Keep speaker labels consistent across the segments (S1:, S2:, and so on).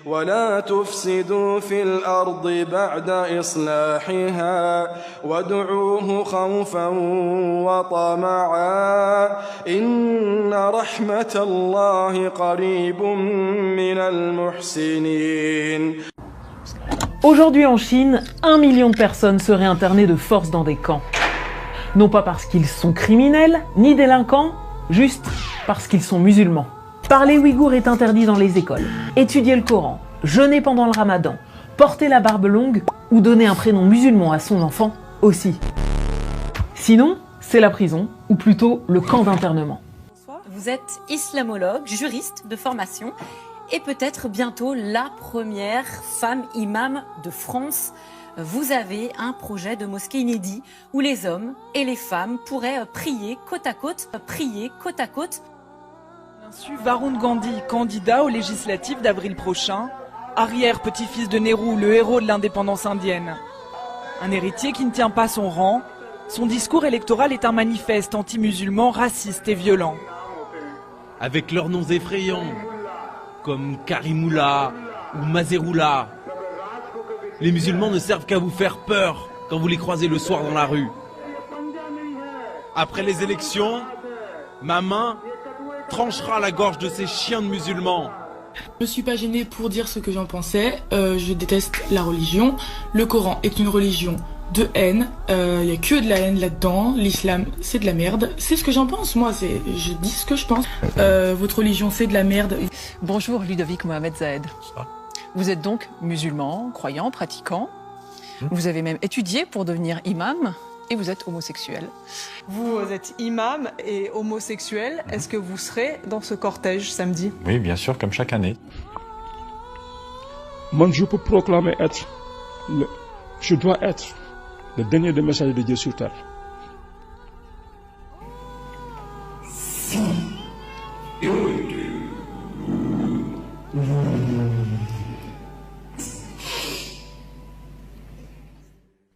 S1: ولا تفسدوا في الأرض بعد إصلاحها وادعوه خوفا وطمعا إن رحمة الله قريب من المحسنين.
S2: Aujourd'hui en Chine, 1 million de personnes seraient internées de force dans des camps. Non pas parce qu'ils sont criminels, ni délinquants, juste parce qu'ils sont musulmans. Parler ouïghour est interdit dans les écoles. Étudier le Coran, jeûner pendant le Ramadan, porter la barbe longue ou donner un prénom musulman à son enfant aussi. Sinon, c'est la prison, ou plutôt le camp d'internement.
S3: Vous êtes islamologue, juriste de formation et peut-être bientôt la première femme imam de France. Vous avez un projet de mosquée inédit où les hommes et les femmes pourraient prier côte à côte,
S4: Varun Gandhi, candidat aux législatives d'avril prochain, arrière-petit-fils de Nehru, le héros de l'indépendance indienne. Un héritier qui ne tient pas son rang, son discours électoral est un manifeste anti-musulman, raciste et violent.
S5: Avec leurs noms effrayants, comme Karimullah ou Mazerullah, les musulmans ne servent qu'à vous faire peur quand vous les croisez le soir dans la rue. Après les élections, ma main tranchera la gorge de ces chiens de musulmans.
S6: Je ne suis pas gênée pour dire ce que j'en pensais. Je déteste la religion. Le Coran est une religion de haine. Il n'y a que de la haine là-dedans. L'islam, c'est de la merde. C'est ce que j'en pense, moi. Je dis ce que je pense. Votre religion, c'est de la merde.
S2: Bonjour Ludovic Mohamed Zahed. Vous êtes donc musulman, croyant, pratiquant. Vous avez même étudié pour devenir imam. Et vous êtes homosexuel.
S4: Vous êtes imam et homosexuel. Est-ce que vous serez dans ce cortège samedi?
S7: Oui, bien sûr, comme chaque année.
S8: Moi, je peux proclamer je dois être le dernier des messagers de Dieu sur terre.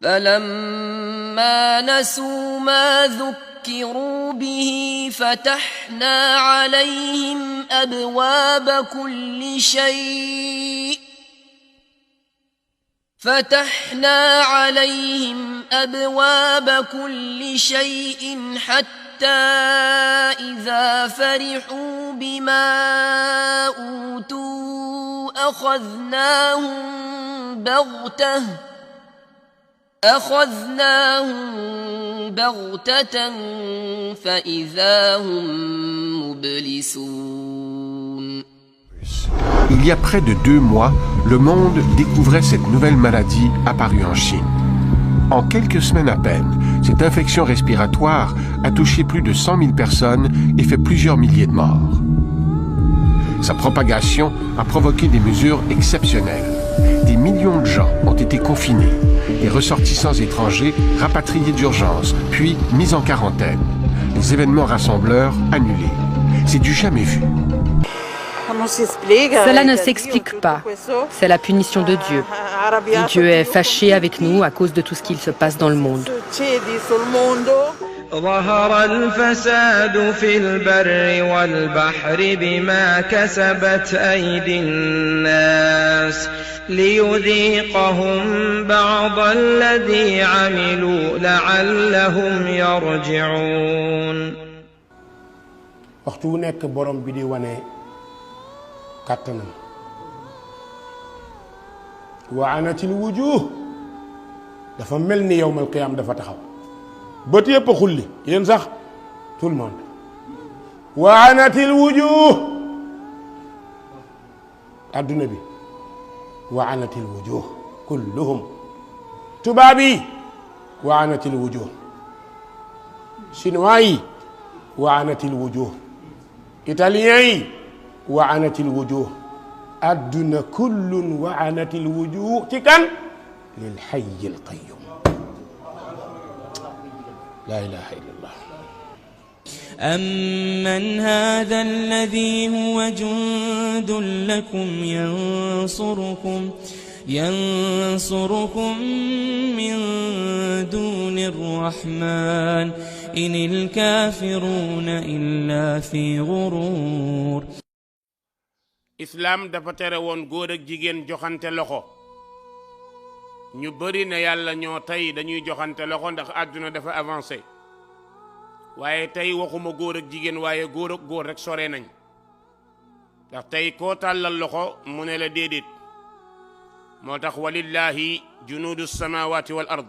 S9: فلما نسوا ما ذكروا به فتحنا عليهم أبواب كل شيء حتى إذا فرحوا بما أوتوا أخذناهم بغتة فإذا هم مبلسون.
S10: Il y a près de 2 mois, le monde découvrait cette nouvelle maladie apparue en Chine. En quelques semaines à peine, cette infection respiratoire a touché plus de 100 000 personnes et fait plusieurs milliers de morts. Sa propagation a provoqué des mesures exceptionnelles. Des millions de gens ont été confinés, des ressortissants étrangers rapatriés d'urgence, puis mis en quarantaine. Les événements rassembleurs annulés. C'est du jamais vu.
S11: Cela ne s'explique pas. C'est la punition de Dieu. Dieu est fâché avec nous à cause de tout ce qu'il se passe dans le monde.
S12: ظهر الفساد في البر والبحر بما كسبت أيدي الناس ليذيقهم بعض الذي عملوا لعلهم يرجعون.
S13: waxtu wu nekk borom bi di wane kàttanam wa anatil wujuh dafa mel ni yawmal qiyaam dafa taxaw bët yëpp xulli yéen sax tout le monde wa anatil wujuh adduna bi wa anatil wujuh kulluhum tubaab yi wa anatil wujuh chinois yi wa anatil wujuh italien yi wa anatil wujuh adduna kullun wa anatil wujuh ci kan lil hayyil qayyum. لا إله إلا الله.
S12: أمن هذا الذي هو جند لكم ينصركم من دون الرحمن إن الكافرون إلا في غرور.
S13: islam dafa tere woon góor ak jigéen joxante loxo ñu bari ne yàlla ñoo tey dañuy joxante loxo ndax àdduna dafa avancé waaye tey waxuma góor ak jigéen waaye góor ak góor rek sore nañ ndax tey koo tàllal loxo mu ne la déedéet moo tax walillahi junuudu samawati wal ard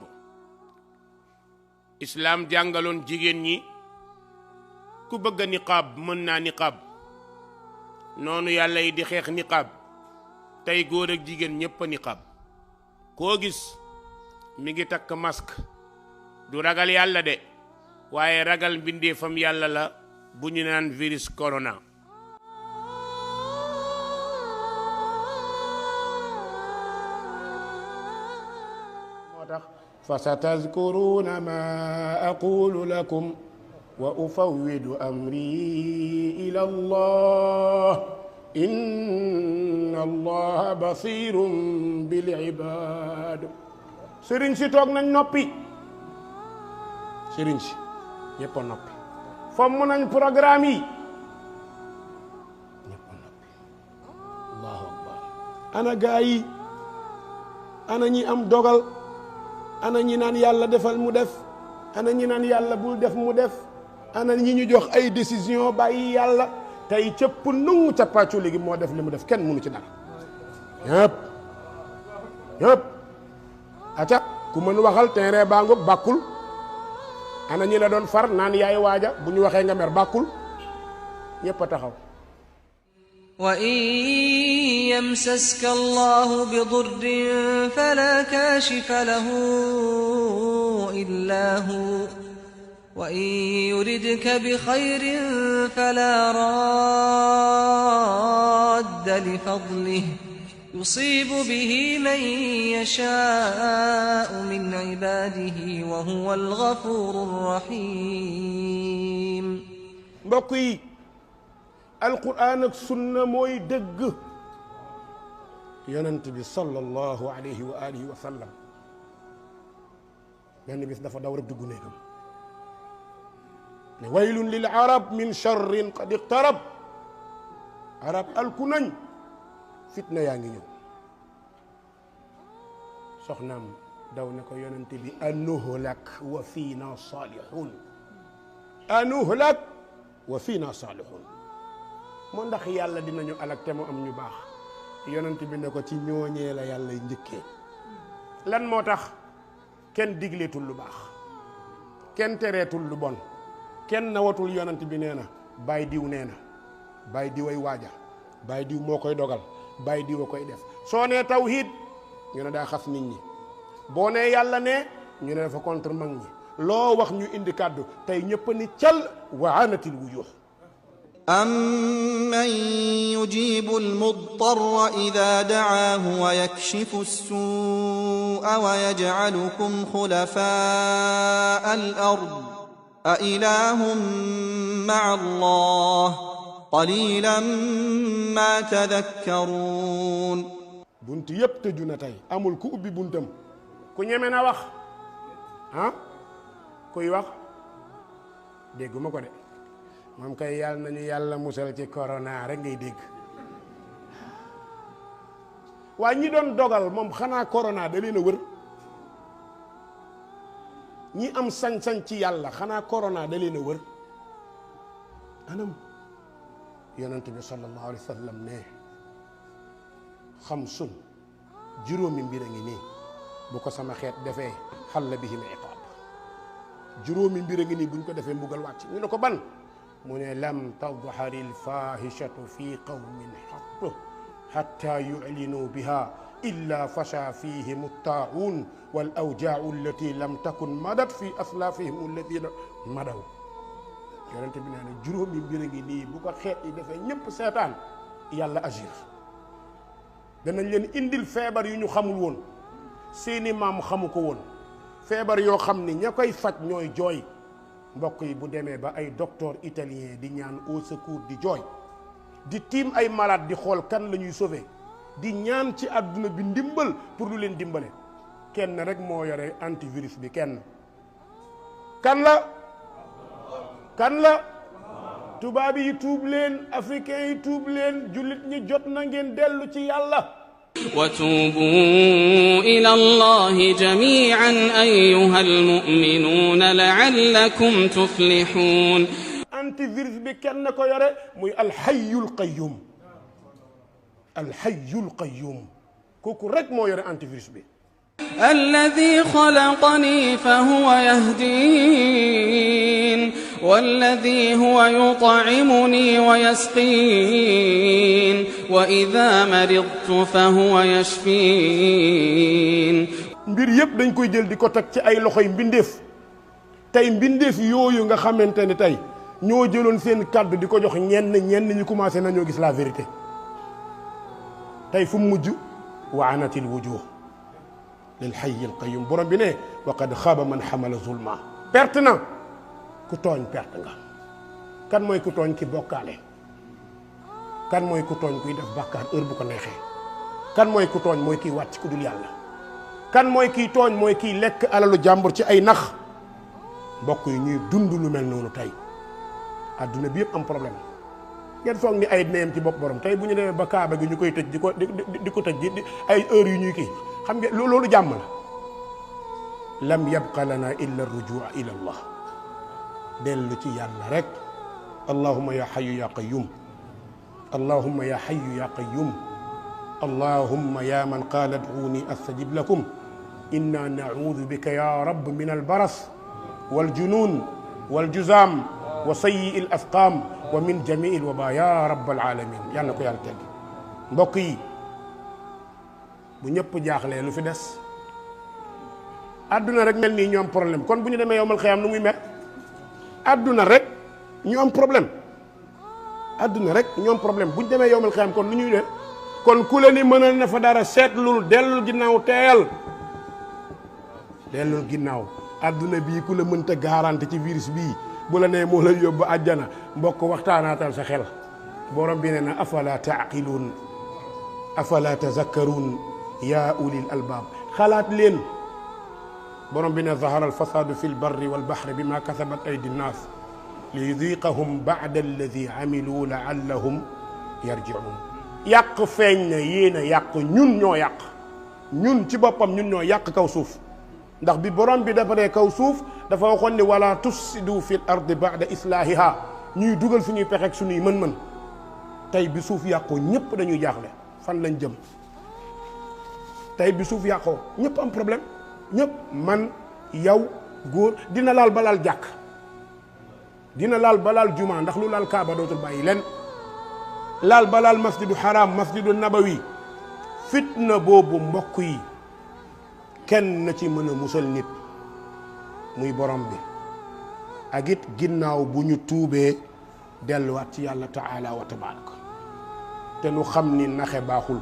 S13: islam jàngaloon jigéen ñi ku bëgg a niqaab mën naa niqaab noonu yàlla yi di xeex niqaab tey góor ak jigéen ñépp a niqaab koo gis mi ngi takk masque du ragal yàlla de waaye ragal mbindeefam yàlla la bu ñu naan virus corona. moo tax fa satazkuruna ma aqulu lakum wa ufawwidu amri ila allah inna allaha basirun bil ibad. sëriñ si toog nañ noppi, sëriñ si ñëpp a noppi, fomm nañ programme yi ñëpp a noppi. allahu akbar. ana gaa yi, ana ñi am dogal, ana ñi naan yàlla defal mu def, ana ñi naan yàlla bul def mu def, ana ñi ñu jox ay décision bàyyi yàlla. tey cëpp nungu cappaacu léegi moo def li mu def, kenn mënu ci dara. yëpp aca ku mën waxal terrain baa ngoog bàkkul. ana ñi la doon far naan yaay waaja bu ñu waxee nga mer bàkkul. ñëpp a taxaw.
S7: wa in yamsaska allahu bi durrin fala kashifa lahu illa hu وإن يردك بخير فلا راد لفضله يصيب به من يشاء من عباده وهو الغفور الرحيم.
S13: mbokk yi alquran ak sunna mooy dëgg. yonent bi sallallahu alayhi wa alihi wa sallam benn bis dafa daw rek dugg néegam ne waylun lil arab min charrin qad iqtarab. arab alku nañ, fitna yaa ngi ñëw. soxnaam daw ne ko yonente bi anuhlak wa fiina salihun, anuhlak wa fiina salihun. moo ndax yàlla dinañu alak te mu am ñu baax. yonente bi ne ko ci ñooñee la yàlla njëkkee. lan moo tax kenn digleetul lu baax, kenn tereetul lu bon, kenn nawatul yonent bi nee na bàyyi diw nee na bàyyi diw ay waaja, bàyyi diw moo koy dogal, bàyyi diw a koy def. soo nee tawhid ñu ne daa xas nit ñi, boo nee yàlla ne ñu ne dafa contre mag ñi. loo wax ñu indi kàddu tey ñëpp ni cal wa anatil wujuh.
S14: أمن يجيب المضطر إذا دعاه ويكشف السوء ويجعلكم خلفاء الأرض أإله مع الله قليلا ما تذكرون.
S13: bunt yëpp tëju na tey, amul ku ubbi buntam. ku ñeme na wax ah kuy wax dégguma ko de. moom kay yàlla nañu yàlla musal ci corona rek ngay dégg. waa ñi doon dogal moom xanaa corona da leen a wër. ñi am sañ-sañ ci yàlla xanaa corona da leen a wër. anam yonent bi sallallahu alayhi wa sallam ne xamsun juróomi mbir a ngi nii bu ko sama xeet defee xalla bihim iqaab. juróomi mbir a ngi nii buñ ko defee mbugal wàcc. ñu ne ko ban mu ne lam tadhari alfahishatu fi qawmin xattu xatta yuclinuu biha illa fasha fihim altaa'uun wal awjaa'u allati lam takun madat fi aslafihim alladina madaw. yonent bi nee na juróomi mbir a ngi nii bu ko xeet yi defee ñëpp seetaan yàlla agir. danañ leen indil feebar yu ñu xamul woon, seeni maam xamu ko woon, feebar yoo xam ni ña koy faj ñooy jooy. mbokk yi bu demee ba ay docteur italien di ñaan au secours di jooy, di tiim ay malade di xool kan la ñuy sauver, di ñaan ci àdduna bi ndimbal pour lu leen dimbale. kenn rek moo yore antivirus bi, kenn. kan la tubaab yi tuub leen africain yi tuub leen jullit ñi jot na ngeen dellu ci yàlla
S15: وتوبوا إلى الله جميعا أيها المؤمنون لعلكم تفلحون
S13: antivirus bi kenn ko yore muy alxayyul qayyum alxayyul qayyum kooku rek moo yore antivirus bi
S15: الذي خلقني فهو يهدين والذي هو يطعمني ويسقين وإذا مرضت فهو يشفين
S13: mbir yépp dañ koy jël di ko teg ci ay loxoy mbindeef tey mbindeef yooyu nga xamante ne tey ñoo jëloon seen kàddu di ko jox ñenn ñu commencé nañoo gis la vérité tey fu mu mujj wa anatil wujuh lil hayy al qayyum borom bi ne wa qad xaaba man xamala zulma perte na ku tooñ perte nga kan mooy ku tooñ ki bokkaale kan mooy ku tooñ kuy def bàkkaar heure bu ko neexee kan mooy ku tooñ mooy kiy wàcc ku dul yàlla kan mooy kiy tooñ mooy kiy lekk alalu jàmbur ci ay nax mbokk yi ñuy dund lu mel noonu tey adduna bi yëpp am problème ngeen foog ni ay neem ci bopp borom tey bu ñu demee ba kaaba gi ñu koy tëj di ko tëj di ay heure yu ñuy kii xam nga loolu jàmm la lam yabqa lana illa rujua ila allah dellu ci yàlla rek allahumma ya hayyu ya qayyum allahumma ya hayyu ya qayyum allahumma ya man qala ad'uni astajib lakum inna na'udhu bika ya rabb min albaras waljunun waljuzam wa sayyi al asqam wa min jamii al waba ya rabbal alamin yàlla na ko yàlla tegg mbokk yi bu ñëpp jaaxlee lu fi des adduna rek mel nii ñu am problème kon bu ñu demee yowmal xiyaam nu muy mel adduna rek ñu am problème adduna rek ñu am problème bu ñu demee yowmal xiyaam kon lu ñuy def kon ku la ni mënal na fa dara seetlul dellul ginnaaw teeyal dellul ginnaaw adduna bii ku la mënta garanti ci virus bii bu la nee moo la yóbbu àjjana mbokk waxtaanaatal sa xel borom bi ne na afala taaqiluun afala tazakkaruun yaa ulil albaab xalaat leen borom bi ne zahara alfasadu fi lbarri walbahri bima kasabat aydi nnaas li yudiqahum bada alladi amilu laallahum yarjiun yàq feeñ na yéen a yàq ñun ñoo yàq ñun ci boppam ñun ñoo yàq kaw suuf ndax bi borom bi defaree kaw suuf dafa waxoon ne wala tufsidu fi l ardi bada islahiha ñuy dugal suñuy pexeeg suñuy mën-mën tey bi suuf yàqoo ñëpp dañuy jaaxle fan lañ jëm tey bi suuf yàqoo ñëpp am problème ñëpp man yow góor dina laal ba laal jàkk dina laal ba laal juma ndax lu laal kaaba dootul bàyyi leen laal ba laal masjidu haram masjidu nabawi fitna boobu mbokk yi kenn na ci mën a musal nit muy borom bi ak it ginnaaw bu ñu tuubee delluwaat ci yàlla taala wa tabaraka te nu xam ni naxe baaxul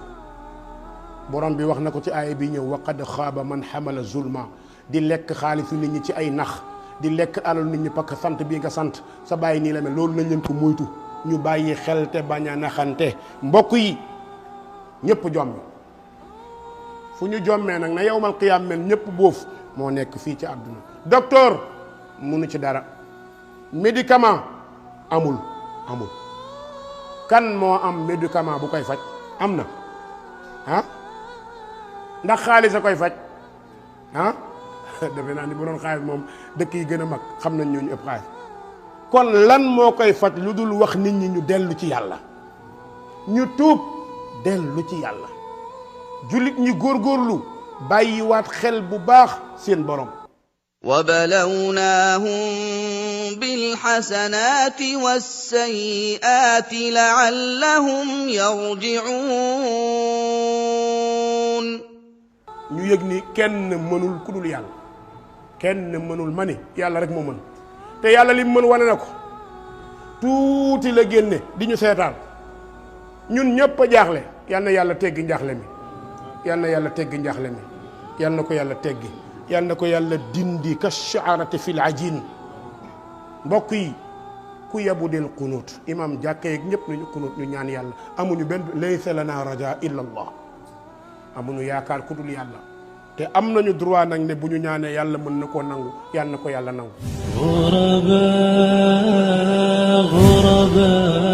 S13: borom bi wax na ko ci aaya bi ñëw wa qad xaaba man xamala zulma di lekk xaalisu nit ñi ci ay nax di lekk alal nit ñi parce que sant bii nga sant sa bàyyi nii la mel loolu nañ leen ko moytu ñu bàyyi xel te bañ a naxante mbokk yi ñëpp jommi fu ñu jommee nag na yowmal qiyaam mel ñëpp boof moo nekk fii ci àdduna docteur munu ci dara médicament amul kan moo am médicament bu koy faj am na ah ndax xaalis a koy faj ah defe naa ni bu doon xaalis moom dëkk yi gën a mag xam nañ ñooñu ëpp xaalis kon lan moo koy faj lu dul wax nit ñi ñu dellu ci yàlla ñu tuub dellu ci yàlla jullit ñi góorgóorlu bàyyiwaat xel bu baax seen borom
S7: وبلوناهم بالحسنات والسيئات لعلهم يرجعون
S13: ñu yëg ni kenn mënul ku dul yàlla kenn mënul ma ni yàlla rek moo mën te yàlla li mën wane na ko tuuti la génne di ñu seetaan ñun ñëpp a jaaxle yal na yàlla teggi njaaxle mi yal na yàlla teggi njaaxle mi yal na ko yàlla teggi yal na ko yàlla dindi ka shaarati fil ajin mbokk yi ku yabu del qunut imam jàkka yeeg ñëpp nañu qunut ñu ñaan yàlla amuñu benn laysa lana raja illa allah amuñu yaakaar ku dul yàlla te am nañu droit nag ne bu ñu ñaanee yàlla mën na koo nangu yal na ko yàlla nangu
S12: الصباح